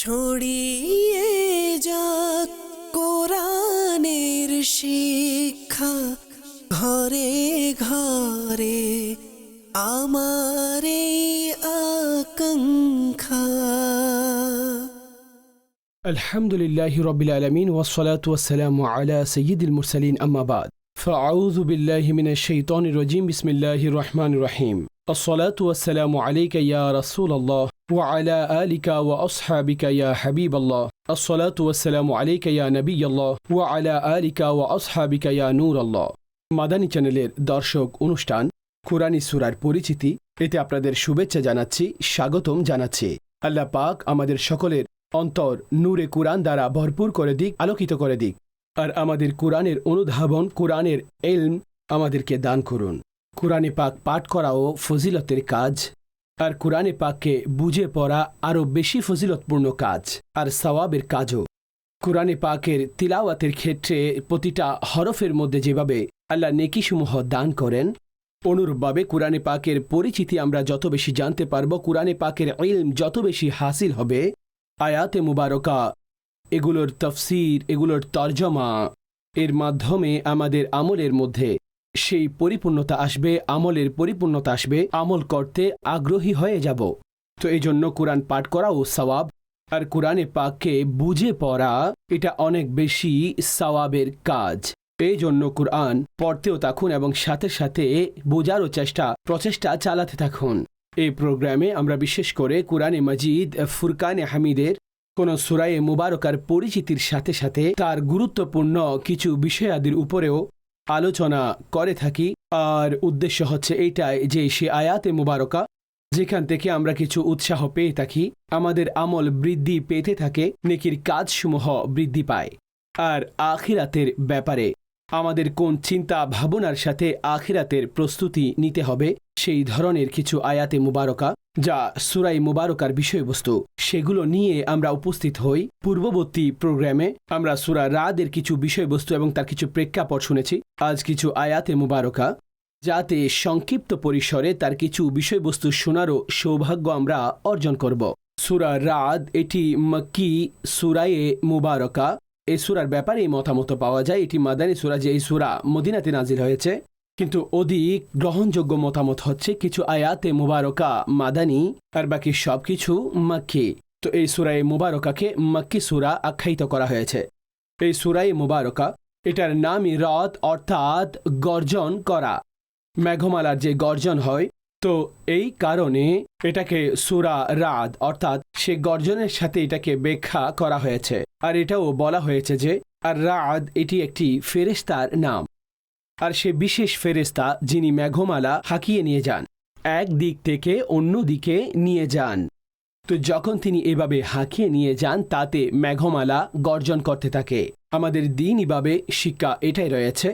ছড়িয়ে যাক কোরআনের শিক্ষা ঘরে ঘরে আমার এই আকাঙ্ক্ষা। আলহামদুলিল্লাহি রাব্বিল আলামিন ওয়াসসালাতু ওয়াসসালামু আলা সাইয়্যিদিল মুরসালিন আম্মা বাদ ফাআউযু বিল্লাহি মিনাশ শাইতানির রাজীম বিসমিল্লাহির রহমানির রহিম। আসসালাতু ওয়াসসালামু আলাইকা ইয়া রাসূলাল্লাহ ওয়া আলা আলিকা ওয়া আসহাবিকা ইয়া হাবিবাল্লাহ। আসসালাতু ওয়াসসালামু আলাইকা ইয়া নবিয়াল্লাহ ওয়া আলা আলিকা ওয়া আসহাবিকা ইয়া নূরাল্লাহ। মাদানী চ্যানেলের দর্শক অনুষ্ঠান কুরআনী সূরার পরিচিতি, এতে আপনাদের শুভেচ্ছা জানাচ্ছি, স্বাগতম জানাচ্ছি। আল্লাহ পাক আমাদের সকলের অন্তর নূরে কুরআন দ্বারা ভরপুর করে দিক, আলোকিত করে দিক, আর আমাদের কুরআনের অনুধাবন, কুরআনের ইলম আমাদেরকে দান করুন। কুরআনে পাক পাঠ করাও ফজিলতের কাজ, আর কুরআনে পাককে বুঝে পড়া আরও বেশি ফজিলতপূর্ণ কাজ আর সওয়াবের কাজও। কুরআনে পাকের তিলাওয়াতের ক্ষেত্রে প্রতিটা হরফের মধ্যে যেভাবে আল্লাহ নেকিসমূহ দান করেন, অনুরূপভাবে কুরআনে পাকের পরিচিতি আমরা যত বেশি জানতে পারব, কুরআনে পাকের ইলম যত বেশি হাসিল হবে, আয়াতে মুবারকা, এগুলোর তফসির, এগুলোর তর্জমা, এর মাধ্যমে আমাদের আমলের মধ্যে সেই পরিপূর্ণতা আসবে, আমলের পরিপূর্ণতা আসবে, আমল করতে আগ্রহী হয়ে যাব। তো এই জন্য কুরআন পাঠ করাও সওয়াব, আর কুরআনে পাককে বুঝে পড়া এটা অনেক বেশি সওয়াবের কাজ। এই জন্য কুরআন পড়তেও থাকুন এবং সাথে সাথে বোঝারও প্রচেষ্টা চালাতে থাকুন। এই প্রোগ্রামে আমরা বিশেষ করে কুরআনে মাজিদ ফুরকানে হামিদের কোন সূরায়ে মুবারকার পরিচিতির সাথে সাথে তার গুরুত্বপূর্ণ কিছু বিষয়াদির উপরেও আলোচনা করে থাকি। আর উদ্দেশ্য হচ্ছে এইটাই যে সে আয়াতে মুবারকা যেখান থেকে আমরা কিছু উৎসাহ পেয়ে থাকি, আমাদের আমল বৃদ্ধি পেতে থাকে, নেকির কাজসমূহ বৃদ্ধি পায়। আর আখিরাতের ব্যাপারে আমাদের কোন চিন্তা ভাবনার সাথে আখিরাতের প্রস্তুতি নিতে হবে, সেই ধরনের কিছু আয়াতে মুবারকা যা সূরা মুবারকার বিষয়বস্তু, সেগুলো নিয়ে আমরা উপস্থিত হই। পূর্ববর্তী প্রোগ্রামে আমরা সূরা রাদের কিছু বিষয়বস্তু এবং তার কিছু প্রেক্ষাপট শুনেছি। আজ কিছু আয়াতে মুবারকা যাতে সংক্ষিপ্ত পরিসরে তার কিছু বিষয়বস্তু শোনারও সৌভাগ্য আমরা অর্জন করব। সূরা রাদ এটি মক্কি সূরায়ে মুবারকা। এই সূরার ব্যাপারে মতামত পাওয়া যায়, এটি মাদানী সূরা, যে এই সূরা মদিনাতে নাজিল হয়েছে, কিন্তু অধিক গ্রহণযোগ্য মতামত হচ্ছে কিছু আয়াতে মুবারকা মাদানী আর বাকি সবকিছু মক্কি। তো এই সূরায়ে মুবারকাকে মক্কি সূরা আখ্যায়িত করা হয়েছে। এই সূরায়ে মুবারকা, এটার নামই রাদ, অর্থাৎ গর্জন করা, মেঘমালার যে গর্জন হয়, তো এই কারণে এটাকে সূরা রাদ অর্থাৎ সে গর্জনের সাথে এটাকে ব্যাখ্যা করা হয়েছে। আর এটাও বলা হয়েছে যে আর রাদ এটি একটি ফেরেশতার নাম, আর সে বিশেষ ফেরেশতা যিনি মেঘমালা হাঁকিয়ে নিয়ে যান, এক দিক থেকে অন্য দিকে নিয়ে যান। তো যখন তিনি এভাবে হাঁকিয়ে নিয়ে যান তাতে মেঘমালা গর্জন করতে থাকে। আমাদের দ্বীনিভাবে শিক্ষা এটাই রয়েছে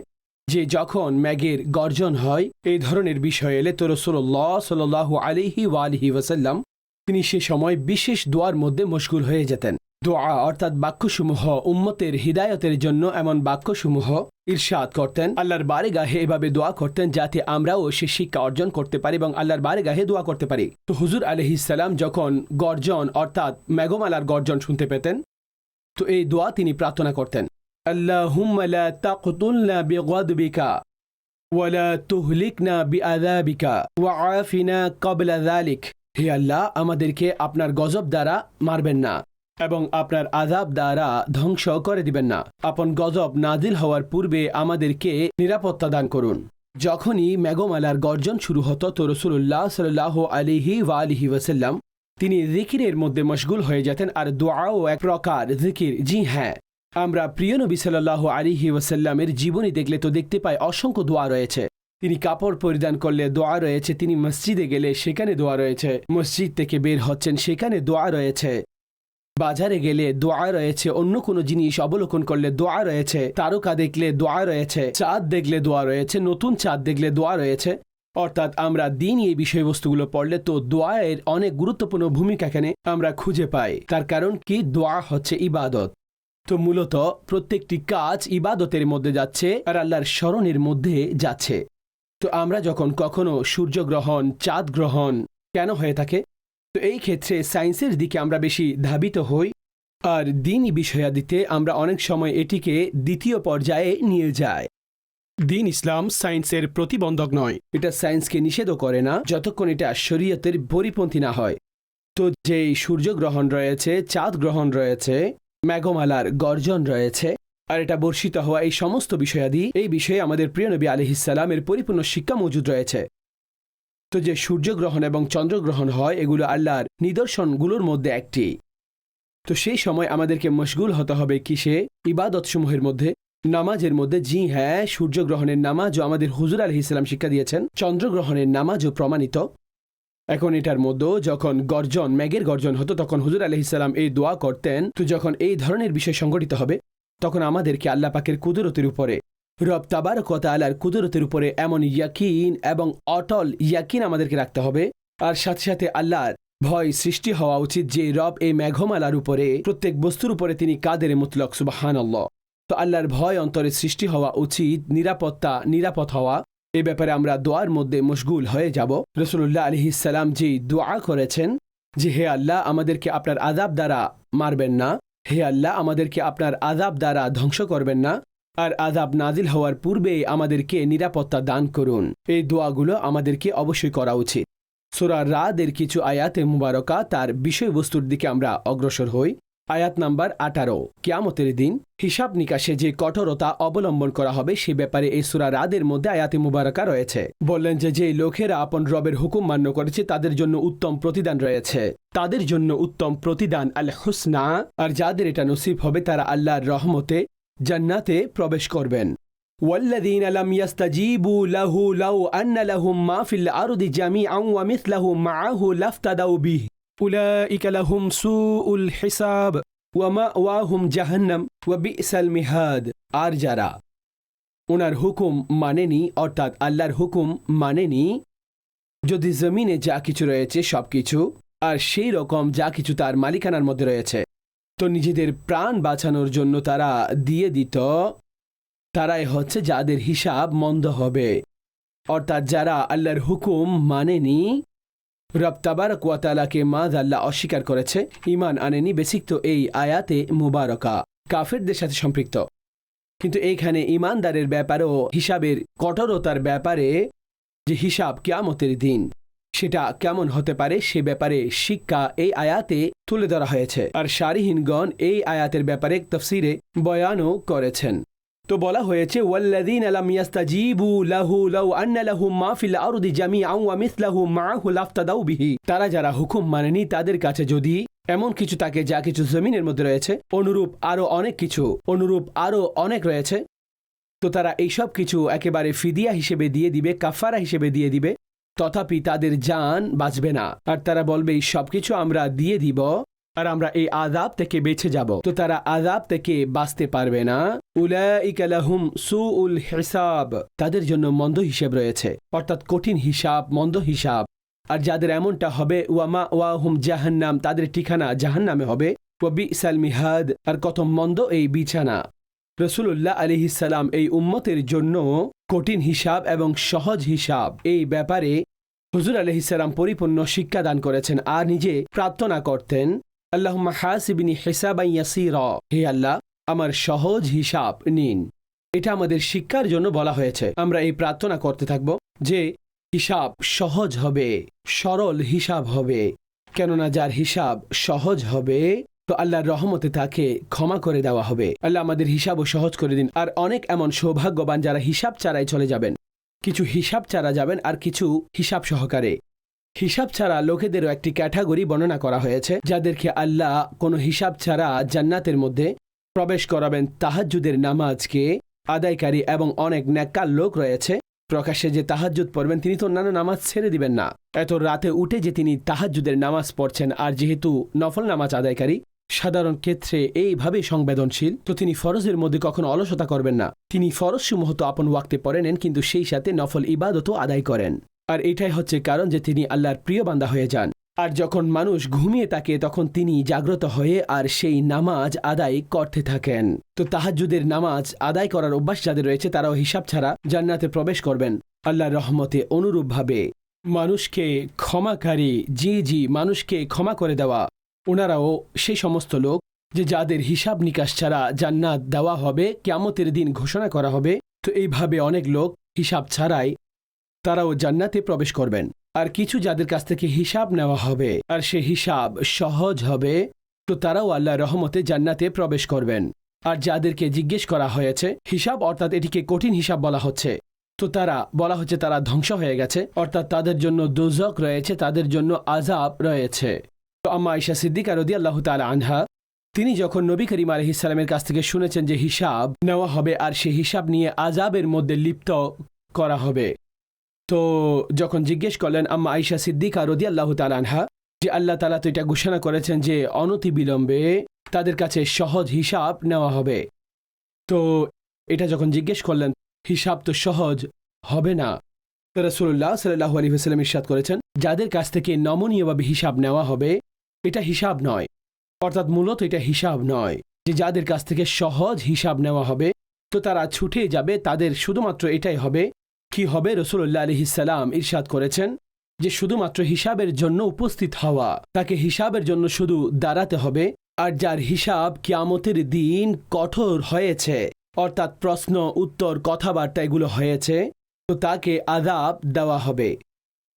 যে যখন মেঘের গর্জন হয়, এই ধরনের বিষয় এলে তো রাসূলুল্লাহ সাল্লাল্লাহু আলাইহি ওয়া আলিহি ওয়াসাল্লাম তিনি সে সময় বিশেষ দোয়ার মধ্যে মশগুল হয়ে যেতেন। দোয়া অর্থাৎ বাক্যসমূহ, উম্মতের হিদায়তের জন্য এমন বাক্যসমূহ ইরশাদ করতেন, আল্লাহর বারগাহে এভাবে দোয়া করতেন যাতে আমরাও সে শিক্ষা অর্জন করতে পারি এবং আল্লাহর বারগাহে দোয়া করতে পারি। তো হুজুর আলাইহিস সালাম যখন গর্জন অর্থাৎ মেঘমালার গর্জন শুনতে পেতেন, তো এই দোয়া তিনি প্রার্থনা করতেন, আল্লাহুম্মা লা তাকতুলনা বিগাদবিকা ওয়া লা তুহলিকনা বিআযাবিকা ওয়া আফিনা ক্বাবলা যালিক। হে আল্লাহ, আমাদেরকে আপনার গজব দ্বারা মারবেন না এবং আপনার আযাব দ্বারা ধ্বংস করে দিবেন না। আপন গজব নাজিল হওয়ার পূর্বে আমাদেরকে নিরাপত্তা দান করুন। যখনই মেঘমালার গর্জন শুরু হতো তো রাসূলুল্লাহ সাল্লাল্লাহু আলাইহি ওয়া আলিহি ওয়াসাল্লাম তিনি জিকিরের মধ্যে মশগুল হয়ে যেতেন। আর দোয়াও এক প্রকার জিকির। জি হ্যাঁ, আমরা প্রিয় নবী সাল্লাল্লাহু আলাইহি ওয়াসাল্লামের জীবনী দেখলে তো দেখতে পাই অসংখ্য দোয়া রয়েছে। তিনি কাপড় পরিধান করলে দোয়া রয়েছে, তিনি মসজিদে গেলে সেখানে দোয়া রয়েছে, মসজিদ থেকে বের হচ্ছেন সেখানে দোয়া রয়েছে, বাজারে গেলে দোয়া রয়েছে, অন্য কোনো জিনিস অবলোকন করলে দোয়া রয়েছে, তারকা দেখলে দোয়া রয়েছে, চাঁদ দেখলে দোয়া রয়েছে, নতুন চাঁদ দেখলে দোয়া রয়েছে। অর্থাৎ আমরা দিন এই বিষয়বস্তুগুলো পড়লে তো দোয়ায়ের অনেক গুরুত্বপূর্ণ ভূমিকা এখানে আমরা খুঁজে পাই। তার কারণ কি, দোয়া হচ্ছে ইবাদত। তো মূলত প্রত্যেকটি কাজ ইবাদতের মধ্যে যাচ্ছে আর আল্লাহর স্মরণের মধ্যে যাচ্ছে। তো আমরা যখন কখনো সূর্যগ্রহণ, চাঁদ গ্রহণ কেন হয়ে থাকে, তো এই ক্ষেত্রে সায়েন্সের দিকে আমরা বেশি ধাবিত হই আর দিনই বিষয়াদিতে আমরা অনেক সময় এটিকে দ্বিতীয় পর্যায়ে নিয়ে যাই। দিন ইসলাম সায়েন্সের প্রতিবন্ধক নয়, এটা সায়েন্সকে নিষেধও করে না যতক্ষণ এটা শরীয়তের পরিপন্থী না হয়। তো যেই সূর্যগ্রহণ রয়েছে, চাঁদ গ্রহণ রয়েছে, মেঘমালার গর্জন রয়েছে, আর এটা বর্ষিত হওয়া, এই সমস্ত বিষয়াদি, এই বিষয়ে আমাদের প্রিয় নবী আলাইহিসসালামের পরিপূর্ণ শিক্ষা মজুদ রয়েছে। তো যে সূর্যগ্রহণ এবং চন্দ্রগ্রহণ হয়, এগুলো আল্লাহর নিদর্শনগুলোর মধ্যে একটি। তো সেই সময় আমাদেরকে মশগুল হতে হবে কিসে? ইবাদতসমূহের মধ্যে, নামাজের মধ্যে। জি হ্যাঁ, সূর্যগ্রহণের নামাজও আমাদের হুজুর আলাইহিসসালাম শিক্ষা দিয়েছেন, চন্দ্রগ্রহণের নামাজও প্রমাণিত। এখন এটার মধ্যে যখন গর্জন, মেঘের গর্জন হতো, তখন হুজুর আলাইহিসসালাম এই দোয়া করতেন। তো যখন এই ধরনের বিষয় সংঘটিত হবে, তখন আমাদেরকে আল্লাহ পাকের কুদরতের উপরে, রব তাবারক ওয়া তাআলার কুদরতের উপরে এমন ইয়াকিন এবং অটল ইয়াকিন আমাদেরকে রাখতে হবে। আর সাথে সাথে আল্লাহর ভয় সৃষ্টি হওয়া উচিত যে রব এই মেঘমালার উপরে, প্রত্যেক বস্তুর উপরে তিনি কাদের মুতলক, সুবহানাল্লাহ। তো আল্লাহর ভয় অন্তরে সৃষ্টি হওয়া উচিত, নিরাপদ হওয়া। এ ব্যাপারে আমরা দোয়ার মধ্যে মশগুল হয়ে যাব। রাসূলুল্লাহ আলাইহিস সালাম যে দোয়া করেছেন যে হে আল্লাহ, আমাদেরকে আপনার আযাব দ্বারা মারবেন না, হে আল্লাহ, আমাদেরকে আপনার আযাব দ্বারা ধ্বংস করবেন না, আর আযাব নাজিল হওয়ার পূর্বে আমাদেরকে নিরাপত্তা দান করুন। এই দোয়াগুলো আমাদেরকে অবশ্যই করা উচিত। সূরা রাদের কিছু আয়াতে মুবারকা, তার বিষয়বস্তুর দিকে আমরা অগ্রসর হই। আয়াত নাম্বার 18, কিয়ামতের দিন হিসাব নিকাশে যে কঠোরতা অবলম্বন করা হবে সে ব্যাপারে এই সূরা রাদের মধ্যে আয়াতে মুবারকা রয়েছে। বললেন যে লোকেরা আপন রবের হুকুম মান্য করেছে তাদের জন্য উত্তম প্রতিদান রয়েছে, তাদের জন্য উত্তম প্রতিদান আল হুসনা। আর যাদের এটা নসিব হবে তারা আল্লাহর রহমতে জান্নাতে প্রবেশ করবেন। والذين لم يستجيبوا له لو أن لهم ما في الأرض جميعا ومثله معه لافتدوا به أولئك لهم سوء الحساب ومأواهم جهنم وبئس المهاد। আর যারা ওনার হুকুম মানেনি, অর্থাৎ আল্লাহর হুকুম মানেনি, যদি জমিনে যা কিছু রয়েছে সবকিছু আর সেই রকম যা কিছু তার মালিকানার মধ্যে রয়েছে, তো নিজেদের প্রাণ বাঁচানোর জন্য তারা দিয়ে দিত, তারাই হচ্ছে যাদের হিসাব মন্দ হবে। অর্থাৎ যারা আল্লাহর হুকুম মানেনি, রব তাবারক ওয়া তাআলাকে মাযআল্লাহ অস্বীকার করেছে, ঈমান আনেনি, বেসিক তো এই আয়াতে মুবারকা কাফেরদের সাথে সম্পৃক্ত। কিন্তু এইখানে ঈমানদারের ব্যাপারেও হিসাবের কঠোরতার ব্যাপারে, যে হিসাব কিয়ামতের দিন সেটা কেমন হতে পারে সে ব্যাপারে শিক্ষা এই আয়াতে তুলে ধরা হয়েছে। আর শারিহিনগণ এই আয়াতের ব্যাপারে তাফসীরে বয়ানও করেছেন। তো বলা হয়েছে ওয়াল্লাযীনা লাম ইয়াস্তাজীবু লাহু লাউ আন্না লাহুম মা ফিল আরদি জামিআন ওয়া মিসলাহু মাআহু লাফতাদাউ বিহি। তারা যারা হুকুম মানেনি তাদের কাছে যদি এমন কিছু থাকে যা কিছু জমিনের মধ্যে রয়েছে, অনুরূপ আরো অনেক রয়েছে, তো তারা এইসব কিছু একেবারে ফিদিয়া হিসেবে দিয়ে দিবে, কাফারা হিসেবে দিয়ে দিবে, তথাপি তাদের জান বাঁচবে না। আর তারা বলবে এই সব কিছু আমরা দিয়ে দিব আর আমরা এই আযাব থেকে বেঁচে যাব। তো তারা আযাব থেকে বাঁচতে পারবে না। উলাইকা লাহুম সুউল হিসাব, তাদের জন্য মন্দ হিসাব রয়েছে, অর্থাৎ কঠিন হিসাব, মন্দ হিসাব। আর যাদের এমনটা হবে ওয়াহুম জাহান্নাম, তাদের ঠিকানা জাহান্নামে হবে। ওয়া বিসাল মিহাদ, আর কত মন্দ এই বিছানা। রাসূলুল্লাহ আলাইহিস সালাম এই উম্মতের জন্য কঠিন হিসাব এবং সহজ হিসাব এই ব্যাপারে হুজুর আলাইহিস সালাম পরিপূর্ণ শিক্ষা দান করেছেন। আর নিজে প্রার্থনা করতেন, আল্লাহুম্মা হাসিবনি হিসাবান ইয়াসীরা, হে আল্লাহ আমার সহজ হিসাব নিন। এটা আমাদের শিক্ষার জন্য বলা হয়েছে। আমরা এই প্রার্থনা করতে থাকব যে হিসাব সহজ হবে, সরল হিসাব হবে। কেননা যার হিসাব সহজ হবে তো আল্লাহর রহমতে তাকে ক্ষমা করে দেওয়া হবে। আল্লাহ আমাদের হিসাবও সহজ করে দিন। আর অনেক এমন সৌভাগ্যবান যারা হিসাব ছাড়াই চলে যাবেন, কিছু হিসাব ছাড়া যাবেন আর কিছু হিসাব সহকারে। হিসাব ছাড়া লোকেদেরও একটি ক্যাটাগরি বর্ণনা করা হয়েছে, যাদেরকে আল্লাহ কোনো হিসাব ছাড়া জান্নাতের মধ্যে প্রবেশ করাবেন। তাহাজ্জুদের নামাজকে আদায়কারী এবং অনেক নেককার লোক রয়েছে, প্রকাশ্যে যে তাহাজ্জুদ পড়বেন তিনি তো অন্যান্য নামাজ ছেড়ে দিবেন না। এত রাতে উঠে যে তিনি তাহাজ্জুদের নামাজ পড়ছেন, আর যেহেতু নফল নামাজ আদায়কারী সাধারণ ক্ষেত্রে এইভাবে সংবেদনশীল, তো তিনি ফরজের মধ্যে কখনো অলসতা করবেন না। তিনি ফরজসমূহ তো আপন ওয়াক্তে পড়ে নেন, কিন্তু সেই সাথে নফল ইবাদতও আদায় করেন। আর এটাই হচ্ছে কারণ যে তিনি আল্লাহর প্রিয় বান্দা হয়ে যান। আর যখন মানুষ ঘুমিয়ে থাকে তখন তিনি জাগ্রত হয়ে আর সেই নামাজ আদায় করতে থাকেন। তো তাহাজ্জুদের নামাজ আদায় করার অভ্যাস যাদের রয়েছে তারাও হিসাব ছাড়া জান্নাতে প্রবেশ করবেন আল্লাহর রহমতে। অনুরূপভাবে মানুষকে ক্ষমাকারী, মানুষকে ক্ষমা করে দেওয়া, ওনারাও সেই সমস্ত লোক যে যাদের হিসাব নিকাশ ছাড়া জান্নাত দেওয়া হবে, কিয়ামতের দিন ঘোষণা করা হবে। তো এইভাবে অনেক লোক হিসাব ছাড়াই তারাও জান্নাতে প্রবেশ করবেন। আর কিছু যাদের কাছ থেকে হিসাব নেওয়া হবে আর সে হিসাব সহজ হবে, তো তারাও আল্লাহর রহমতে জান্নাতে প্রবেশ করবেন। আর যাদেরকে জিজ্ঞেস করা হয়েছে হিসাব, অর্থাৎ এটিকে কঠিন হিসাব বলা হচ্ছে, তো তারা বলা হচ্ছে তারা ধ্বংস হয়ে গেছে, অর্থাৎ তাদের জন্য দোজখ রয়েছে, তাদের জন্য আযাব রয়েছে। তো আম্মা আয়েশা সিদ্দিকা রাদিয়াল্লাহু তাআলা আনহা, তিনি যখন নবী করিম আলাইহিস সালামের কাছ থেকে শুনেছেন যে হিসাব নেওয়া হবে আর সে হিসাব নিয়ে আযাবের মধ্যে লিপ্ত করা হবে, তো যখন জিজ্ঞেস করলেন আম্মা আয়েশা সিদ্দিকা রাদিয়াল্লাহু তাআলা আনহা যে আল্লাহ তাআলা তো এটা ঘোষণা করেছেন যে অনতিবিলম্বে তাদের কাছে সহজ হিসাব নেওয়া হবে, তো এটা যখন জিজ্ঞেস করলেন হিসাব তো সহজ হবে না, তো রাসূলুল্লাহ সাল্লাল্লাহু আলাইহি ওয়াসাল্লাম ইরশাদ করেছেন যাদের কাছ থেকে নমনীয়ভাবে হিসাব নেওয়া হবে এটা হিসাব নয়, অর্থাৎ মূলত এটা হিসাব নয় যে যাদের কাছ থেকে সহজ হিসাব নেওয়া হবে তো তারা ছুটে যাবে, তাদের শুধুমাত্র এটাই হবে। কি হবে? রাসূলুল্লাহ আলাইহিস সালাম ইরশাদ করেছেন যে শুধুমাত্র হিসাবের জন্য উপস্থিত হওয়া, তাকে হিসাবের জন্য শুধু দাঁড়াতে হবে। আর যার হিসাব কিয়ামতের দিন কঠোর হয়েছে, অর্থাৎ প্রশ্ন উত্তর কথাবার্তা এগুলো হয়েছে, তো তাকে আযাব দেওয়া হবে।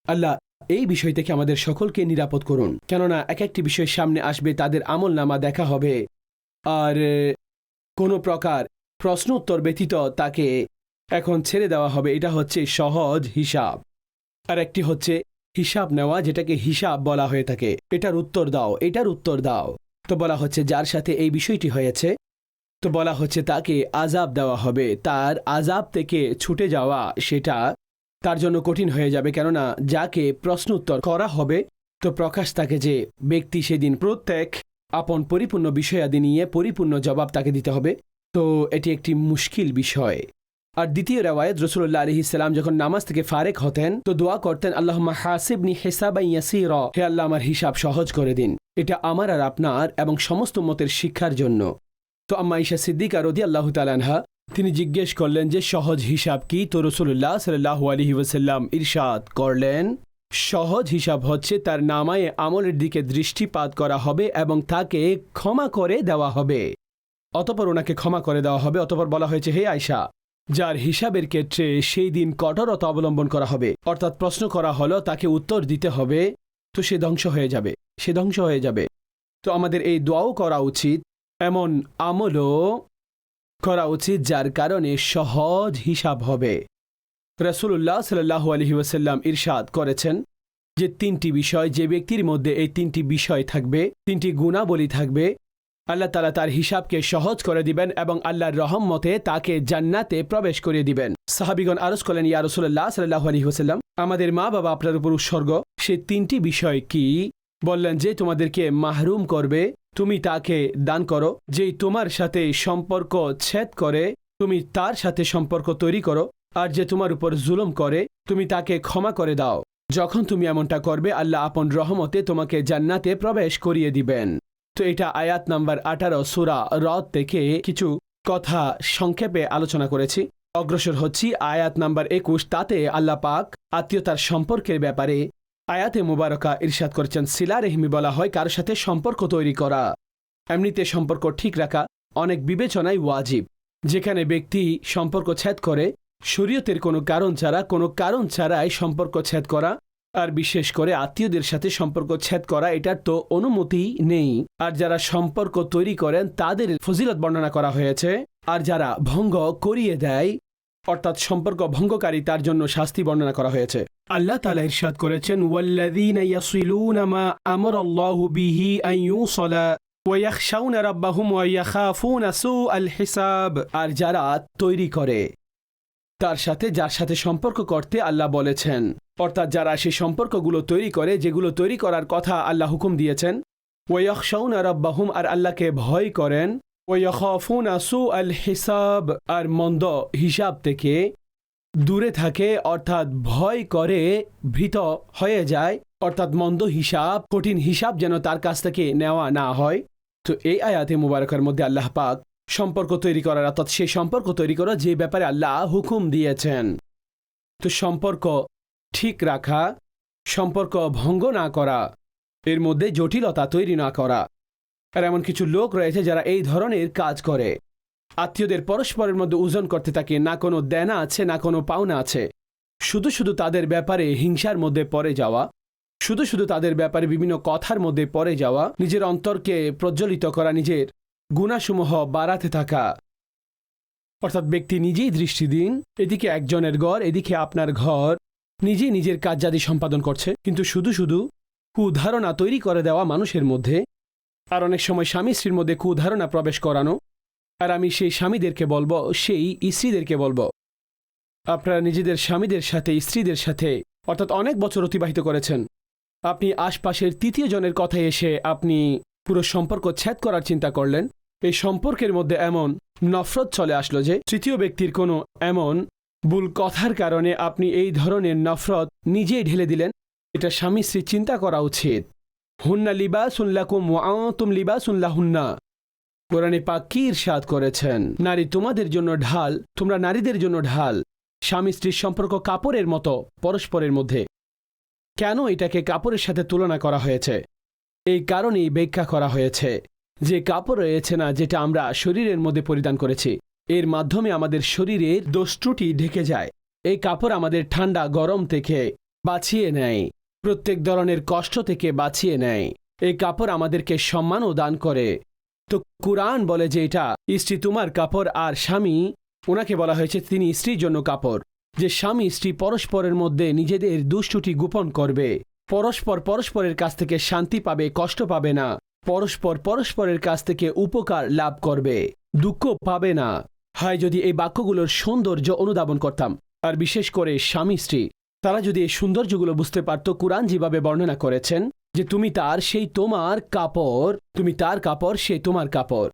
আল্লাহ এই বিষয় থেকে আমাদের সকলকে নিরাপদ করুন, কেননা এক একটি বিষয় সামনে আসবে, তাদের আমলনামা দেখা হবে আর কোনো প্রকার প্রশ্ন উত্তর ব্যতীত তাকে এখন ছেড়ে দেওয়া হবে। এটা হচ্ছে সহজ হিসাব। আর একটি হচ্ছে হিসাব নেওয়া, যেটাকে হিসাব বলা হয়ে থাকে, এটার উত্তর দাও, এটার উত্তর দাও। তো বলা হচ্ছে যার সাথে এই বিষয়টি হয়েছে, তো বলা হচ্ছে তাকে আযাব দেওয়া হবে। তার আযাব থেকে ছুটে যাওয়া সেটা তার জন্য কঠিন হয়ে যাবে, কেননা যাকে প্রশ্ন উত্তর করা হবে তো প্রকাশ তাকে যে ব্যক্তি সেদিন প্রত্যেক আপন পরিপূর্ণ বিষয়াদি নিয়ে পরিপূর্ণ জবাব তাকে দিতে হবে, তো এটি একটি মুশকিল বিষয়। আর দ্বিতীয় রিওয়ায়াত, রাসূলুল্লাহ আলাইহিস সালাম যখন নামাজ থেকে ফারেক হতেন তো দোয়া করতেন আল্লাহুম্মা হাসিবনি হিসাবান ইয়াসীরা, হে আল্লাহ আমার হিসাব সহজ করে দিন। এটা আমার আর আপনার এবং সমস্ত উম্মতের শিক্ষার জন্য। তো আম্মা আয়েশা সিদ্দিকা রাদিয়াল্লাহু তাআলা আনহা, তিনি জিজ্ঞেস করলেন যে সহজ হিসাব কি? তো রাসূলুল্লাহ সাল্লাল্লাহু আলাইহি ওয়াসাল্লাম ইরশাদ করলেন সহজ হিসাব হচ্ছে তার নামায়ে আমলের দিকে দৃষ্টিপাত করা হবে এবং তাকে ক্ষমা করে দেওয়া হবে। অতঃপর ওনাকে ক্ষমা করে দেওয়া হবে। অতঃপর বলা হয়েছে হে আয়েশা, যার হিসাবের ক্ষেত্রে সেই দিন কঠোরতা অবলম্বন করা হবে, অর্থাৎ প্রশ্ন করা হলো তাকে উত্তর দিতে হবে, তো সে ধ্বংস হয়ে যাবে, সে ধ্বংস হয়ে যাবে। তো আমাদের এই দোয়াও করা উচিত, এমন আমলও করা উচিত যার কারণে সহজ হিসাব হবে। রাসূলুল্লাহ সাল্লাল্লাহু আলাইহি ওয়াসাল্লাম ইরশাদ করেছেন যে তিনটি বিষয়, যে ব্যক্তির মধ্যে এই তিনটি বিষয় থাকবে, তিনটি গুণাবলী থাকবে, আল্লাহ তাআলা তার হিসাবকে সহজ করে দিবেন এবং আল্লাহর রহমতে তাকে জান্নাতে প্রবেশ করিয়ে দিবেন। সাহাবীগণ আরজ করলেন ইয়া রাসূলুল্লাহ সাল্লাল্লাহু আলাইহি ওয়াসাল্লাম, আমাদের মা বাবা আপনার উপর উৎসর্গ, সেই তিনটি বিষয় কি? বললেন যে তোমাদেরকে মাহরুম করবে তুমি তাকে দান করো, যেই তোমার সাথে সম্পর্ক ছেদ করে তুমি তার সাথে সম্পর্ক তৈরি করো, আর যে তোমার উপর জুলুম করে তুমি তাকে ক্ষমা করে দাও। যখন তুমি এমনটা করবে আল্লাহ আপন রহমতে তোমাকে জান্নাতে প্রবেশ করিয়ে দিবেন। তো এটা আয়াত নাম্বার 18 সূরা রদ থেকে কিছু কথা সংক্ষেপে আলোচনা করেছি। অগ্রসর হচ্ছি আয়াত নাম্বার 21, তাতে আল্লাহ পাক আত্মীয়তার সম্পর্কের ব্যাপারে আয়াতে মুবারকা ইরশাদ করেছেন সিলা রেহমি বলা হয় কারোর সাথে সম্পর্ক তৈরি করা, এমনিতে সম্পর্ক ঠিক রাখা অনেক বিবেচনায় ওয়াজিব। যেখানে ব্যক্তি সম্পর্ক ছেদ করে শরীয়তের কোনো কারণ ছাড়াই সম্পর্ক ছেদ করা, আর বিশেষ করে আত্মীয়দের সাথে সম্পর্ক ছেদ করা, এটার তো অনুমতি নেই। আর যারা সম্পর্ক তৈরি করেন তাদের ফজিলত বর্ণনা করা হয়েছে, আর যারা ভঙ্গ করিয়ে দেয় অর্থাৎ সম্পর্ক ভঙ্গকারী তার জন্য শাস্তি বর্ণনা করা হয়েছে। আল্লাহ তাআলা ইরশাদ করেছেন ওয়াল্লাযীনা ইয়াসিলুনা মা আমারাল্লাহু বিহি আন ইউসালা ওয়া ইয়াখশাউনা রাব্বাহুম ওয়া ইয়াখাফুনা সুআল হিসাব, আর যারা তৈরি করে তার সাথে যার সাথে সম্পর্ক করতে আল্লাহ বলেছেন, অর্থাৎ যারা সেই সম্পর্কগুলো তৈরি করে যেগুলো তৈরি করার কথা আল্লাহ হুকুম দিয়েছেন, ওয়া ইয়াখশাউনা রাব্বাহুম, আর আল্লাহকে ভয় করেন, ওয়া ইয়াখাফুনা সুআল হিসাব, আর মন্দ হিসাব থেকে দূরে থাকে, অর্থাৎ ভয় করে ভীত হয়ে যায়, অর্থাৎ মন্দ হিসাব কঠিন হিসাব যেন তার কাছ থেকে নেওয়া না হয়। তো এই আয়াতে মুবারকার মধ্যে আল্লাহ পাক সম্পর্ক তৈরি করার, অর্থাৎ সেই সম্পর্ক তৈরি করা যে ব্যাপারে আল্লাহ হুকুম দিয়েছেন। তো সম্পর্ক ঠিক রাখা, সম্পর্ক ভঙ্গ না করা, এর মধ্যে জটিলতা তৈরি না করা, আর এমন কিছু লোক রয়েছে যারা এই ধরনের কাজ করে। আত্মীয়দের পরস্পরের মধ্যে ওজন করতে থাকে, না কোনো দেনা আছে না কোনো পাওনা আছে, শুধু শুধু তাদের ব্যাপারে হিংসার মধ্যে পড়ে যাওয়া, শুধু শুধু তাদের ব্যাপারে বিভিন্ন কথার মধ্যে পড়ে যাওয়া, নিজের অন্তরকে প্রজ্বলিত করা, নিজের গুণাসমূহ বাড়াতে থাকা। অর্থাৎ ব্যক্তি নিজেই দৃষ্টি দিন, এদিকে একজনের ঘর, এদিকে আপনার ঘর, নিজেই নিজের কার্যাদি সম্পাদন করছে, কিন্তু শুধু শুধু কুধারণা তৈরি করে দেওয়া মানুষের মধ্যে। আর অনেক সময় স্বামী স্ত্রীর মধ্যে কুধারণা প্রবেশ করানো। আর আমি সেই স্বামীদেরকে বলবো, সেই স্ত্রীদেরকে বলবো, আপনারা নিজেদের স্বামীদের সাথে, স্ত্রীদের সাথে অর্থাৎ অনেক বছর অতিবাহিত করেছেন, আপনি আশপাশের তৃতীয় জনের কথায় এসে আপনি পুরো সম্পর্ক ছেদ করার চিন্তা করলেন। এই সম্পর্কের মধ্যে এমন নফরত চলে আসলো যে তৃতীয় ব্যক্তির কোনো এমন ভুল কথার কারণে আপনি এই ধরনের নফরত নিজেই ঢেলে দিলেন। এটা স্বামী স্ত্রী চিন্তা করা উচিত। হুন্না লিবাসুন লাকুম ওয়া আনতুম লিবাসুন লাহুন্না। কোরআনে পাক কি ইরশাদ করেছেন, নারী তোমাদের জন্য ঢাল, তোমরা নারীদের জন্য ঢাল। স্বামী স্ত্রীর সম্পর্ক কাপড়ের মতো পরস্পরের মধ্যে। কেন এটাকে কাপড়ের সাথে তুলনা করা হয়েছে? এই কারণেই ব্যাখ্যা করা হয়েছে যে কাপড় রয়েছে না, যেটা আমরা শরীরের মধ্যে পরিধান করেছি, এর মাধ্যমে আমাদের শরীরের দোষ ত্রুটি ঢেকে যায়। এই কাপড় আমাদের ঠান্ডা গরম থেকে বাঁচিয়ে নেয়, প্রত্যেক ধরনের কষ্ট থেকে বাঁচিয়ে নেয়। এই কাপড় আমাদেরকে সম্মানও দান করে। তো কুরআন বলে যে এটা স্ত্রী তোমার কাপড়, আর স্বামী, ওনাকে বলা হয়েছে তিনি স্ত্রীর জন্য কাপড়। যে স্বামী স্ত্রী পরস্পরের মধ্যে নিজেদের দুষ্টুটি গোপন করবে, পরস্পর পরস্পরের কাছ থেকে শান্তি পাবে, কষ্ট পাবে না, পরস্পর পরস্পরের কাছ থেকে উপকার লাভ করবে, দুঃখ পাবে না। হয় যদি এই বাক্যগুলোর সৌন্দর্য অনুধাবন করতাম, আর বিশেষ করে স্বামী স্ত্রী, তারা যদি এই সৌন্দর্যগুলো বুঝতে পারত, কুরআন যেভাবে বর্ণনা করেছেন যে তুমি তার, সেই তোমার কাপড়, তুমি তার কাপড়, সে তোমার কাপড়।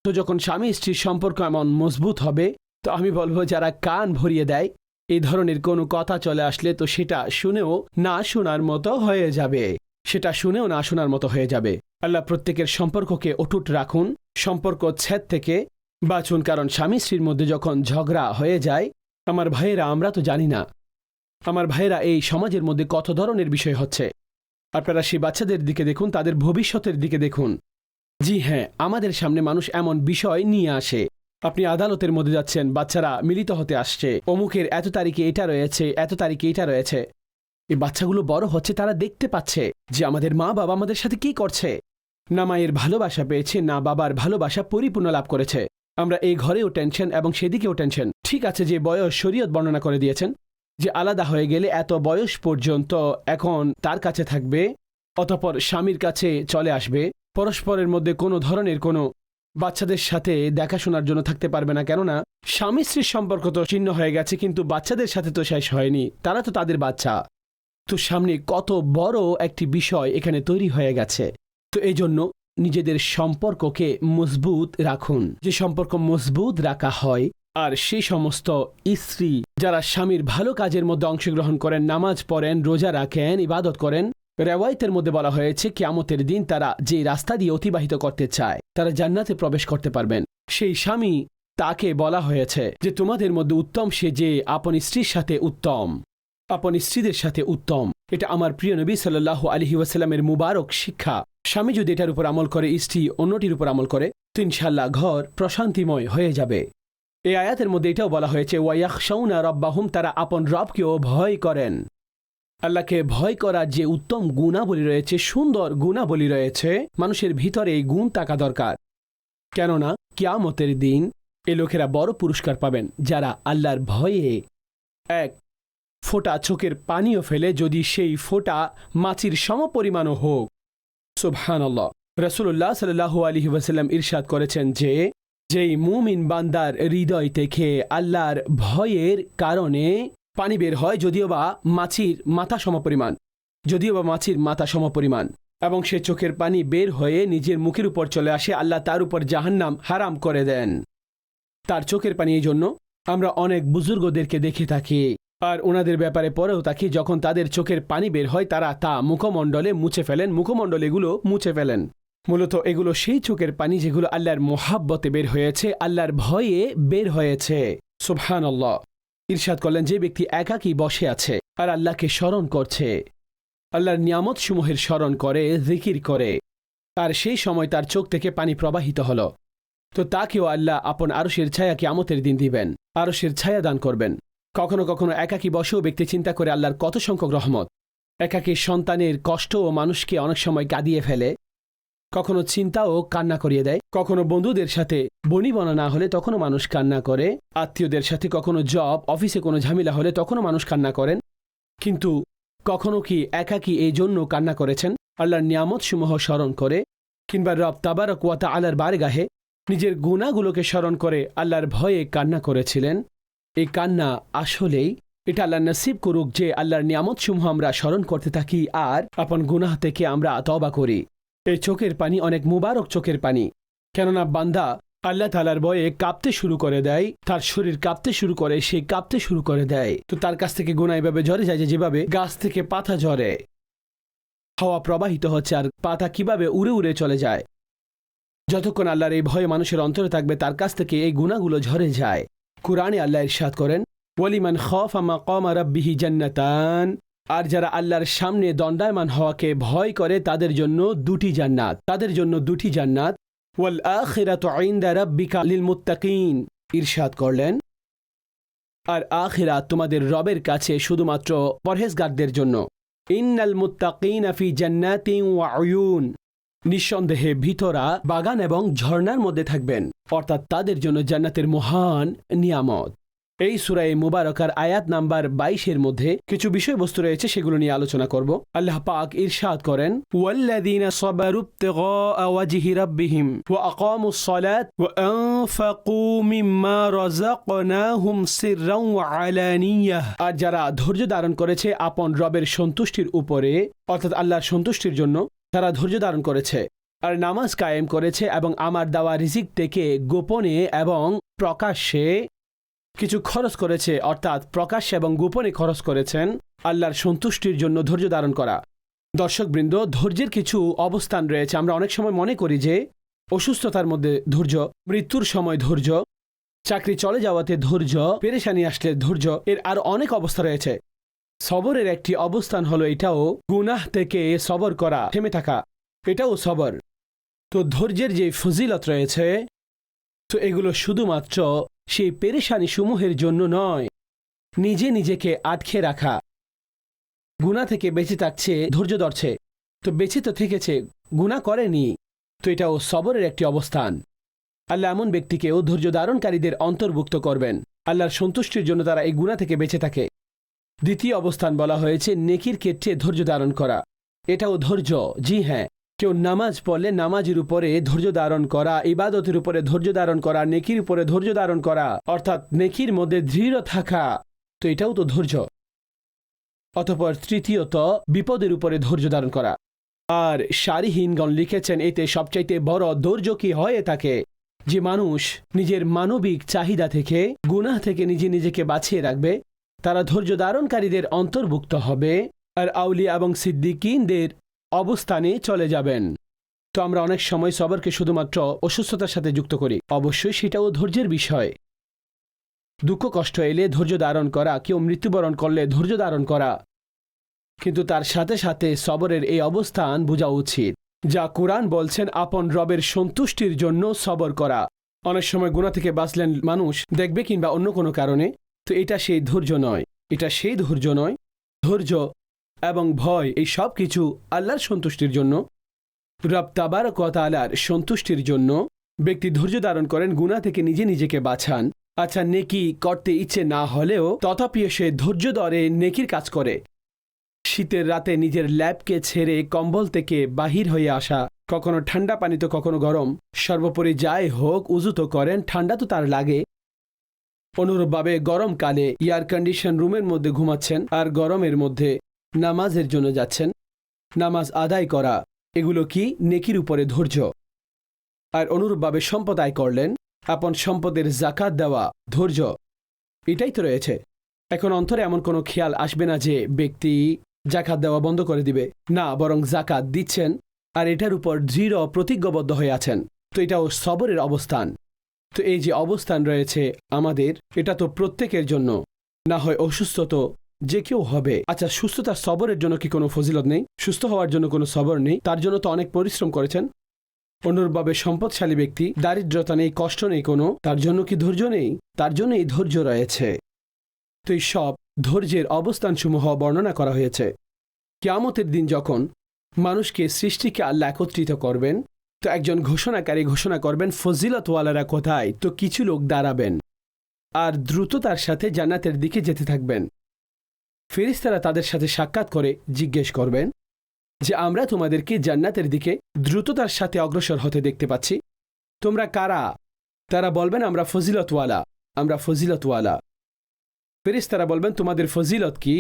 তো যখন স্বামী স্ত্রীর সম্পর্ক এমন মজবুত হবে, তো আমি বলবো যারা কান ভরিয়ে দেয় এই ধরনের কোনো কথা চলে আসলে, তো সেটা শুনেও না শোনার মতো হয়ে যাবে, সেটা শুনেও না শোনার মতো হয়ে যাবে। আল্লাহ প্রত্যেকের সম্পর্ককে অটুট রাখুন, সম্পর্ক ছেদ থেকে বাঁচুন। কারণ স্বামী স্ত্রীর মধ্যে যখন ঝগড়া হয়ে যায়, আমার ভাইয়েরা, আমরা তো জানি না আমার ভাইয়েরা এই সমাজের মধ্যে কত ধরনের বিষয় হচ্ছে। আপনারা সেই বাচ্চাদের দিকে দেখুন, তাদের ভবিষ্যতের দিকে দেখুন। জি হ্যাঁ, আমাদের সামনে মানুষ এমন বিষয় নিয়ে আসে, আপনি আদালতের মধ্যে যাচ্ছেন, বাচ্চারা মিলিত হতে আসছে, অমুকের এত তারিখে এটা রয়েছে, এত তারিখে এটা রয়েছে। এই বাচ্চাগুলো বড় হচ্ছে, তারা দেখতে পাচ্ছে যে আমাদের মা বাবা আমাদের সাথে কি করছে। না মায়ের ভালোবাসা পেয়েছে, না বাবার ভালোবাসা পরিপূর্ণ লাভ করেছে। আমরা এই ঘরেও টেনশন এবং সেদিকেও টেনশন। ঠিক আছে, যে বয়স শরীয়ত বর্ণনা করে দিয়েছেন যে আলাদা হয়ে গেলে এত বয়স পর্যন্ত এখন তার কাছে থাকবে, অতঃপর স্বামীর কাছে চলে আসবে, পরস্পরের মধ্যে কোনো ধরনের কোনো বাচ্চাদের সাথে দেখাশোনার জন্য থাকতে পারবে না। কেননা স্বামী স্ত্রীর সম্পর্ক তো ছিন্ন হয়ে গেছে, কিন্তু বাচ্চাদের সাথে তো শেষ হয়নি, তারা তো তাদের বাচ্চা। তো সামনে কত বড় একটি বিষয় এখানে তৈরি হয়ে গেছে। তো এই জন্য নিজেদের সম্পর্ককে মজবুত রাখুন। যে সম্পর্ক মজবুত রাখা হয়, আর সেই সমস্ত স্ত্রী যারা স্বামীর ভালো কাজের মধ্যে অংশগ্রহণ করেন, নামাজ পড়েন, রোজা রাখেন, ইবাদত করেন, রেওয়ায়েতের মধ্যে বলা হয়েছে কিয়ামতের দিন তারা যে রাস্তা দিয়ে অতিবাহিত করতে চায়, তারা জান্নাতে প্রবেশ করতে পারবেন। সেই স্বামী, তাকে বলা হয়েছে যে তোমাদের মধ্যে উত্তম সে যে আপন স্ত্রীর সাথে উত্তম, আপন স্ত্রীদের সাথে উত্তম। এটা আমার প্রিয় নবী সাল্লাল্লাহু আলাইহি ওয়াসাল্লামের মুবারক শিক্ষা। স্বামী যদি এটার উপর আমল করে, স্ত্রী অন্যটির উপর আমল করে, তো ইনশাআল্লাহ ঘর প্রশান্তিময় হয়ে যাবে। এই আয়াতের মধ্যে এটাও বলা হয়েছে ওয়ায়াখশাউনা রাব্বাহুম, তারা আপন রবকেও ভয় করেন। আল্লাহকে ভয় করার যে উত্তম গুণাবলী রয়েছে, সুন্দর গুণাবলী রয়েছে, মানুষের ভিতরে এই গুণ থাকা দরকার। কেননা কিয়ামতের দিন এই লোকেরা বড় পুরস্কার পাবেন যারা আল্লাহর ভয়ে এক ফোঁটা চোখের পানিও ফেলে, যদি সেই ফোঁটা মাছির সমপরিমাণও হোক। সুবহানাল্লাহ। রাসূলুল্লাহ সাল্লাল্লাহু আলাইহি ওয়াসাল্লাম ইরশাদ করেছেন যে যেই মুমিন বান্দার হৃদয় থেকে আল্লাহর ভয়ের কারণে পানি বের হয়, যদিও বা মাছির মাথা সমপরিমাণ, এবং সে চোখের পানি বের হয়ে নিজের মুখের উপর চলে আসে, আল্লাহ তার উপর জাহান্নাম হারাম করে দেন তার চোখের পানি। এই জন্য আমরা অনেক বুজুর্গদেরকে দেখে থাকি, আর ওনাদের ব্যাপারে পরেও থাকি, যখন তাদের চোখের পানি বের হয় তারা তা মুখমণ্ডলে মুছে ফেলেন, এগুলো মুছে ফেলেন। মূলত এগুলো সেই চোখের পানি যেগুলো আল্লাহর মোহাব্বতে বের হয়েছে, আল্লাহর ভয়ে বের হয়েছে। সুবহানাল্লাহ। ইরশাদ করলেন যে ব্যক্তি একাকী বসে আছে আর আল্লাহকে স্মরণ করছে, আল্লাহর নিয়ামত সমূহের স্মরণ করে, জিকির করে, আর সেই সময় তার চোখ থেকে পানি প্রবাহিত হলো। তো তাকেও আল্লাহ আপন আরশের ছায়া কিয়ামতের দিন দিবেন, আরশের ছায়া দান করবেন। কখনো কখনো একাকী বসেও ব্যক্তি চিন্তা করে আল্লাহর কত সংখ্যক রহমত। একাকী সন্তানের কষ্ট ও মানুষকে অনেক সময় কাঁদিয়ে ফেলে, কখনো চিন্তা ও কান্না করিয়ে দেয়। কখনো বন্ধুদের সাথে বনিবনা না হলে তখনও মানুষ কান্না করে, আত্মীয়দের সাথে কখনো জব অফিসে কোনো ঝামেলা হলে তখনও মানুষ কান্না করেন। কিন্তু কখনো কি একাকী এই জন্য কান্না করেছেন আল্লাহর নিয়ামতসমূহ স্মরণ করে, কিংবা রব তাবারক ওয়া তাআলার বারগাহে নিজের গুনাহগুলোকে স্মরণ করে আল্লাহর ভয়ে কান্না করেছিলেন? এই কান্না আসলেই এটা আল্লাহ নসিব করুক যে আল্লাহর নিয়ামতসমূহ আমরা স্মরণ করতে থাকি আর আপন গুনাহ থেকে আমরা তওবা করি। এই চোখের পানি অনেক মুবারক চোখের পানি, কেননা বান্দা আল্লাহ তাআলার ভয়ে কাঁপতে শুরু করে দেয়, তার শরীর কাঁপতে শুরু করে, সে কাঁপতে শুরু করে দেয়। তো তার কাছ থেকে গুনাহ এভাবে ঝরে যায় যেভাবে গাছ থেকে পাতা ঝরে, হাওয়া প্রবাহিত হচ্ছে আর পাতা কিভাবে উড়ে উড়ে চলে যায়। যতক্ষণ আল্লাহর এই ভয়ে মানুষের অন্তরে থাকবে তার কাছ থেকে এই গুনাহগুলো ঝরে যায়। কুরআনে আল্লাহ ইরশাদ করেন, ওয়ালিমান খাফা মাকামা রাব্বিহি জান্নাতান, আর যারা আল্লাহর সামনে দণ্ডায়মান হওয়াকে ভয় করে তাদের জন্য দুটি জান্নাত, তাদের জন্য দুটি জান্নাত। ওয়াল আখিরাতু ইনদা রাব্বিকা লিল মুত্তাকিন, ইরশাদ করলেন, আর আখিরাত তোমাদের রবের কাছে শুধুমাত্র পরহেজগারদের জন্য। ইন্নাল মুত্তাকিনা ফি জান্নাতিন ওয়া উয়ুন, নিঃসন্দেহে ভিতরা বাগান এবং ঝর্ণার মধ্যে থাকবেন, অর্থাৎ তাদের জন্য জান্নাতের মহান নিয়ামত। এই সূরা মুবারকার আয়াত নাম্বার 22-এর মধ্যে কিছু বিষয়বস্তু রয়েছে, সেগুলো নিয়ে আলোচনা করব। আল্লাহ পাক ইরশাদ করেন, ওয়াল্লাযীনা সাবারু ইবতিগাআ ওয়াজহি রাব্বিহিম ওয়া আকামুস সালাত ওয়া আনফাকু মিম্মা রাযাকনাহুম সিররান ওয়া আলানিয়াহ, আর যারা ধৈর্য ধারণ করেছে আপন রবের সন্তুষ্টির উপরে, অর্থাৎ আল্লাহর সন্তুষ্টির জন্য তারা ধৈর্য ধারণ করেছে আর নামাজ কায়েম করেছে এবং আমার দেওয়া রিজিক থেকে গোপনে এবং প্রকাশ্যে কিছু খরচ করেছে, অর্থাৎ প্রকাশ্যে এবং গোপনে খরচ করেছেন আল্লাহর সন্তুষ্টির জন্য ধৈর্য ধারণ করা। দর্শকবৃন্দ, ধৈর্যের কিছু অবস্থান রয়েছে। আমরা অনেক সময় মনে করি যে অসুস্থতার মধ্যে ধৈর্য, মৃত্যুর সময় ধৈর্য, চাকরি চলে যাওয়াতে ধৈর্য, পেরেশানি আসলে ধৈর্য, এর আর অনেক অবস্থা রয়েছে। সবরের একটি অবস্থান হলো এটাও গুনাহ থেকে সবর করা, থেমে থাকা, এটাও সবর। তো ধৈর্যের যে ফজিলত রয়েছে, তো এগুলো শুধুমাত্র সেই পেরেশানি সমূহের জন্য নয়, নিজে নিজেকে আটকে রাখা, গুনাহ থেকে বেঁচে থাকছে, ধৈর্য ধরছে, তো বেঁচে তো থেকেছে, গুনাহ করেনি, তো এটাও সবরের একটি অবস্থান। আল্লাহ এমন ব্যক্তিকেও ধৈর্য ধারণকারীদের অন্তর্ভুক্ত করবেন, আল্লাহর সন্তুষ্টির জন্য তারা এই গুনাহ থেকে বেঁচে থাকে। দ্বিতীয় অবস্থান বলা হয়েছে নেকির ক্ষেত্রে ধৈর্য ধারণ করা, এটাও ধৈর্য। জি হ্যাঁ, কেউ নামাজ পড়লে নামাজের উপরে ধৈর্য ধারণ করা, ইবাদতের উপরে ধৈর্য ধারণ করা, নেকির উপরে ধৈর্য ধারণ করা, অর্থাৎ নেকির মধ্যে দৃঢ় থাকা, তো এটাও তো ধৈর্য। অতঃপর তৃতীয়ত বিপদের উপরে ধৈর্য ধারণ করা। আর সারিহীনগণ লিখেছেন এতে সবচাইতে বড় ধৈর্য কি হয়ে থাকে যে মানুষ নিজের মানবিক চাহিদা থেকে, গুনাহ থেকে নিজেকে বাঁচিয়ে রাখবে, তারা ধৈর্য ধারণকারীদের অন্তর্ভুক্ত হবে আর আউলিয়া এবং সিদ্দিকিনদের অবস্থানে চলে যাবেন। তো আমরা অনেক সময় সবরকে শুধুমাত্র অসুস্থতার সাথে যুক্ত করি, অবশ্যই সেটাও ধৈর্যের বিষয়। দুঃখ কষ্ট এলে ধৈর্য ধারণ করা, কেউ মৃত্যুবরণ করলে ধৈর্য ধারণ করা, কিন্তু তার সাথে সাথে সবরের এই অবস্থান বোঝা উচিত যা কুরআন বলছেন আপন রবের সন্তুষ্টির জন্য সবর করা। অনেক সময় গুনাহ থেকে বাঁচলেন মানুষ দেখবে কিংবা অন্য কোনো কারণে, তো এটা সেই ধৈর্য নয়, এটা সেই ধৈর্য নয়। ধৈর্য এবং ভয় এই সব কিছু আল্লাহর সন্তুষ্টির জন্য, রব তাবারক ওয়া তাআলার সন্তুষ্টির জন্য ব্যক্তি ধৈর্য ধারণ করেন, গুনাহ থেকে নিজেকে বাঁচান। আচ্ছা, নেকি করতে ইচ্ছে না হলেও তথাপিও সে ধৈর্য ধরে নেকির কাজ করে। শীতের রাতে নিজের ল্যাবকে ছেড়ে কম্বল থেকে বাহির হয়ে আসা, কখনো ঠান্ডা পানি তো কখনো গরম, সর্বোপরি যাই হোক উযু তো করেন, ঠান্ডা তো তার লাগে। অনুরূপভাবে গরমকালে এয়ার কন্ডিশন রুমের মধ্যে ঘুমাচ্ছেন আর গরমের মধ্যে নামাজের জন্য যাচ্ছেন, নামাজ আদায় করা, এগুলো কি নেকির উপরে ধৈর্য। আর অনুরূপভাবে সম্পদ আয় করলেন, আপন সম্পদের জাকাত দেওয়া, ধৈর্য, এটাই তো রয়েছে। এখন অন্তরে এমন কোনো খেয়াল আসবে না যে ব্যক্তি জাকাত দেওয়া বন্ধ করে দিবে, না, বরং জাকাত দিচ্ছেন আর এটার উপর দৃঢ় প্রতিজ্ঞাবদ্ধ হয়ে আছেন, তো এটাও সবরের অবস্থান। তো এই যে অবস্থান রয়েছে আমাদের, এটা তো প্রত্যেকের জন্য, না হয় অসুস্থ তো যে কেউ হবে। আচ্ছা, সুস্থতার সবরের জন্য কি কোনো ফজিলত নেই? সুস্থ হওয়ার জন্য কোনো সবর নেই? তার জন্য তো অনেক পরিশ্রম করেছেন, অনুরূপভাবে সম্পদশালী ব্যক্তি, দারিদ্রতা নেই, কষ্ট নেই কোনো, তার জন্য কি ধৈর্য নেই? তার জন্য এই ধৈর্য রয়েছে। তো এই সব ধৈর্যের অবস্থানসমূহ বর্ণনা করা হয়েছে। কিয়ামতের দিন যখন মানুষকে, সৃষ্টিকে আল্লাহ একত্রিত করবেন, তো একজন ঘোষণাকারী ঘোষণা করবেন ফজিলতওয়ালারা কোথায়? তো কিছু লোক দাঁড়াবেন আর দ্রুততার সাথে জান্নাতের দিকে যেতে থাকবেন। ফেরেশতারা তাদের সাথে সাক্ষাৎ করে জিজ্ঞেস করবেন যে আমরা তোমাদেরকে জান্নাতের দিকে দ্রুততার সাথে অগ্রসর হতে দেখতে পাচ্ছি, তোমরা কারা? তারা বলবেন আমরা ফজিলতওয়ালা, আমরা ফজিলতওয়ালা। ফেরেশতারা বলবেন তোমাদের ফজিলত কি?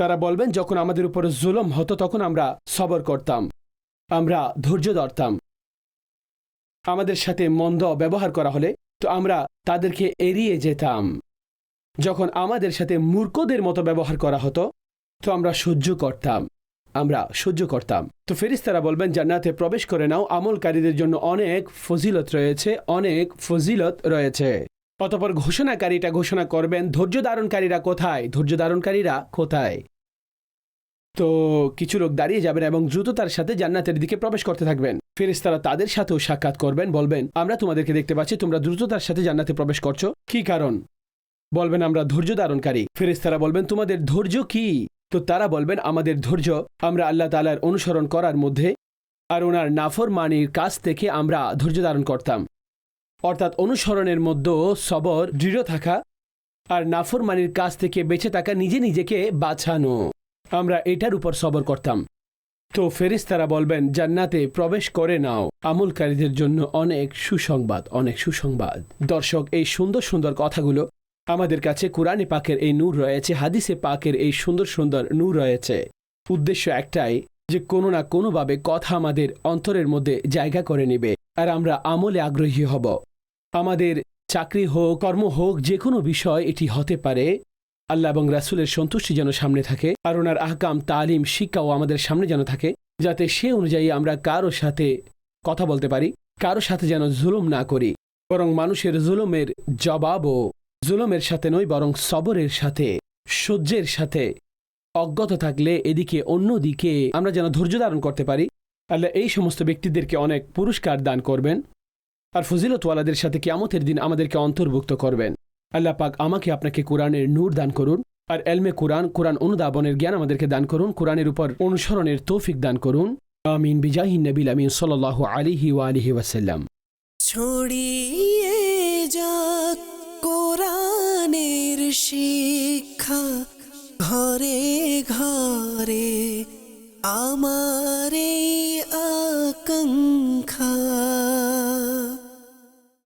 তারা বলবেন যখন আমাদের উপর জুলুম হতো তখন আমরা সবর করতাম, আমরা ধৈর্য ধরতাম। আমাদের সাথে মন্দ ব্যবহার করা হলে তো আমরা তাদেরকে এড়িয়ে যেতাম। যখন আমাদের সাথে মূর্খদের মতো ব্যবহার করা হতো তো আমরা সহ্য করতাম, আমরা সহ্য করতাম। তো ফেরেশতারা বলবেন জান্নাতে প্রবেশ করে নাও, আমলকারীদের জন্য অনেক ফজিলত রয়েছে, অনেক ফজিলত রয়েছে। অতঃপর ঘোষণাকারীটা ঘোষণা করবেন ধৈর্য ধারণকারীরা কোথায়? ধৈর্য ধারণকারীরা কোথায়? তো কিছু লোক দাঁড়িয়ে যাবেন এবং দ্রুততার সাথে জান্নাতের দিকে প্রবেশ করতে থাকবেন। ফেরেশতারা তাদের সাথেও সাক্ষাৎ করবেন, বলবেন আমরা তোমাদেরকে দেখতে পাচ্ছি তোমরা দ্রুততার সাথে জান্নাতে প্রবেশ করছো, কি কারণ? বলবেন আমরা ধৈর্য ধারণকারী। ফেরেশতারা বলবেন তোমাদের ধৈর্য কি? তো তারা বলবেন আমাদের ধৈর্য আমরা আল্লাহ তাআলার অনুসরণ করার মধ্যে আর ওনার নাফরমানির কাছ থেকে আমরা ধৈর্য ধারণ করতাম। অর্থাৎ অনুসরণের মধ্যে সবর, দৃঢ় থাকা, আর নাফরমানির কাছ থেকে বেঁচে থাকা, নিজে নিজেকে বাঁচানো, আমরা এটার উপর সবর করতাম। তো ফেরেশতারা বলবেন জান্নাতে প্রবেশ করে নাও, আমলকারীদের জন্য অনেক সুসংবাদ, অনেক সুসংবাদ। দর্শক, এই সুন্দর সুন্দর কথাগুলো আমাদের কাছে কোরআনে পাকের এই নূর রয়েছে, হাদিসে পাকের এই সুন্দর সুন্দর নূর রয়েছে। উদ্দেশ্য একটাই যে কোনো না কোনোভাবে কথা আমাদের অন্তরের মধ্যে জায়গা করে নেবে আর আমরা আমলে আগ্রহী হব। আমাদের চাকরি হোক, কর্ম হোক, যে কোনো বিষয় এটি হতে পারে আল্লাহ এবং রাসূলের সন্তুষ্টি যেন সামনে থাকে আর ওনার আহকাম, তালিম, শিক্ষাও আমাদের সামনে যেন থাকে, যাতে সে অনুযায়ী আমরা কারো সাথে কথা বলতে পারি, কারো সাথে যেন জুলুম না করি, বরং মানুষের জুলুমের জবাবও জুলুমের সাথে নয় বরং সবরের সাথে, সহ্যের সাথে, অজ্ঞত থাকলে এদিকে অন্যদিকে আমরা যেন ধৈর্য ধারণ করতে পারি। আল্লাহ এই সমস্ত ব্যক্তিদেরকে অনেক পুরস্কার দান করবেন আর ফজিলতওয়ালাদের সাথে কিয়ামতের দিন আমাদেরকে অন্তর্ভুক্ত করবেন। আল্লাহ পাক আমাকে আপনাকে কোরআনের নূর দান করুন আর এলমে কোরআন, কোরআন অনুধাবনের জ্ঞান আমাদেরকে দান করুন, কোরআনের উপর অনুসরণের তৌফিক দান করুন। আমিন বিজাহিন নবীল আমিন সাল্লাল্লাহু আলাইহি ওয়া আলিহি ওয়াসাল্লাম। ছড়িয়ে যাক কোরআনের শিক্ষা ঘরে ঘরে আমার